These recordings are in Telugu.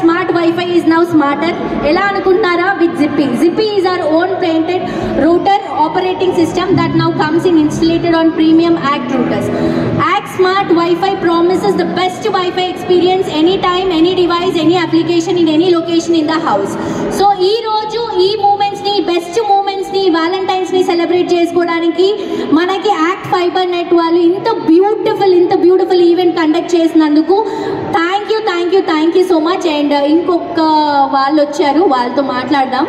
smart Wi-Fi is now smarter. Ela anukuntara with Zippy. Zippy is our own patented router operating system that now comes in installed on premium ACT routers. ACT Smart Wi-Fi promises the best Wi-Fi experience anytime, any device, any application in any location in the house. So ee roju ee moments ni best moments ni Valentine's ni celebrate chesukodaniki manaki ACT Fiber Net vallu inta beautiful event conduct చేసినందుకు thank you so much. And ఇంకొక వాళ్ళు వచ్చారు, వాళ్ళతో మాట్లాడదాం.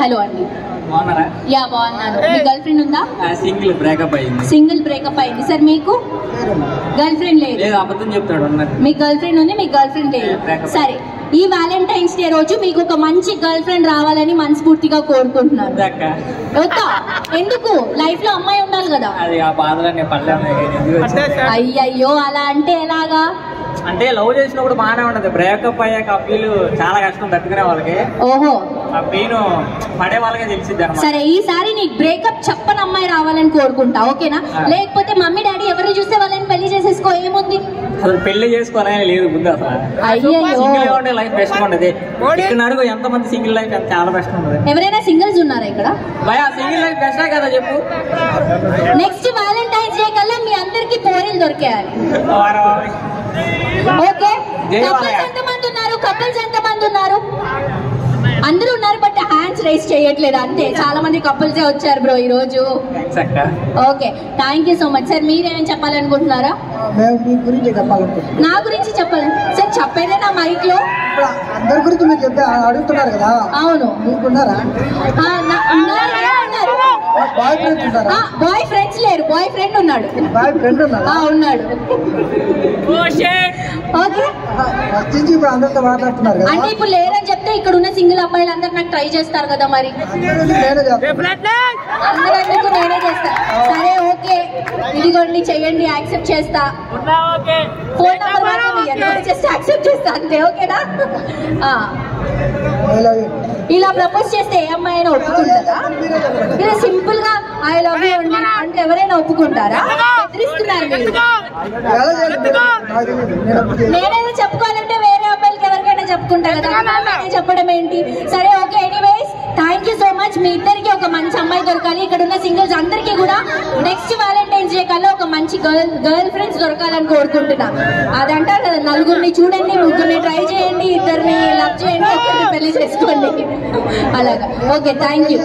హలో అండి, యా బాగున్నాను. మీ గర్ల్ ఫ్రెండ్ ఉందా? సింగిల్ బ్రేకప్ అయింది. సార్ మీకు గర్ల్ ఫ్రెండ్ లేదు? అబద్ధం చెప్తాడు. మీ గర్ల్ ఫ్రెండ్ ఉంది, మీ గర్ల్ ఫ్రెండ్ లేదు. సరే, ఈ వ్యాలంటైన్స్ డే రోజు మీకు ఒక మంచి గర్ల్ ఫ్రెండ్ రావాలని మనస్ఫూర్తిగా కోరుకుంటున్నాను. ఎందుకు? లైఫ్ లో అమ్మాయి ఉండాలి కదా. అయ్యయ్యో, అలా అంటే ఎలాగా? అంటే లవ్ చేసినప్పుడు బాగానే ఉండదు, బ్రేకప్ అయ్యాక ఆ ఫీల్ చాలా కష్టం తట్టుకునే వాళ్ళకి. ఓహో, ఆ పెయిన్ పడే వాళ్ళకే తెలిసిద్ది అన్నమాట. సరే, ఈసారి నీకు బ్రేకప్ చెప్పని అమ్మాయి రావాలని కోరుకుంటా, ఓకేనా? లేకపోతే మమ్మీ డాడీ ఎవరు చూస్తే వాళ్ళని పెళ్లి చేసేసుకో, ఏముంది? అసలు పెళ్లి చేసుకోవాలని లేదు ముందు. అసలు సింగిల్ ఉంటే లైఫ్ బెస్ట్ ఉండదు. ఇక్కడ అడుగు ఎంత మంది సింగిల్ లైఫ్ చాలా బెస్ట్ ఉండదు. ఎవరైనా సింగిల్స్ ఉన్నారా ఇక్కడ? సింగిల్ లైఫ్ బెస్టే కదా చెప్పు. నెక్స్ట్ వ్యాలంటైన్స్ డే కల్లా మీ అందరికి పోరీలు దొరికేయాలి. ఓకే, కపుల్స్ ఎంతమంది ఉన్నారు? అందరూ ఉన్నారు, బట్ హ్యాండ్స్ రైస్ చేయట్లేదు అంతే. చాలా మంది కపుల్సే వచ్చారు బ్రో ఈ రోజు. Okay, thank you so much. Sir, మీరేమేం చెప్పాలనుకుంటున్నారా? నా గురించి చెప్పాలి సార్? చెప్పేదే నా మైక్ లో. అందరి గురించి మీరు చెప్పి అడుగుతున్నారు కదా. అవును, మీకున్నారా? బాయ్ ఫ్రెండ్స్ లేరు, బాయ్ ఫ్రెండ్ ఉన్నాడు. ఉన్నాడు. ఇప్పుడు అందరితో మాట్లాడుతున్నారు కదా. అంటే ఇప్పుడు లేరని చెప్తే ఇక్కడ ఉన్న సింగిల్ అబ్బాయిలు అందరు నాకు ట్రై చేస్తారు కదా. మరి అందరందుకు నేనే చేస్తా. సరే, ఓకే, ఇదిగోండి, చెయ్యండి, యాక్సెప్ట్ చేస్తా. ఫోన్ నెంబర్ మాత్రం జస్ట్ యాక్సెప్ట్ చేస్తా అంతే, ఓకేనా? ఇలా ప్రపోజ్ చేస్తే ఏ అమ్మాయి అయినా ఒప్పుకుంటారా? ఇలా సింపుల్ గా ఐ లవ్ యూ అండి అంటే ఎవరైనా ఒప్పుకుంటారా? బెదిరిస్తున్నారు మీరు. నేనైనా చెప్పుకోవాలంటే వేరే అబ్బాయిలకి ఎవరికైనా చెప్పుకుంటా కదా, చెప్పడం ఏంటి? సరే, okay, anyways thank you so much. మీ ఇద్దరికి ఒక మంచి అమ్మాయి దొరకాలి. ఇక్కడ ఉన్న సింగిల్స్ అందరికీ కూడా నెక్స్ట్ వ్యాలంటైన్స్ డే కల్లా ఒక మంచి గర్ల్ ఫ్రెండ్స్ దొరకాలని కోరుకుంటున్నా. అదంటారు కదా, నలుగురిని చూడండి, ముగ్గురిని ట్రై చేయండి, ఇద్దరిని లవ్ చేయండి, ఒకరిని పెళ్లి చేసుకోండి. అలాగా. Okay, thank you.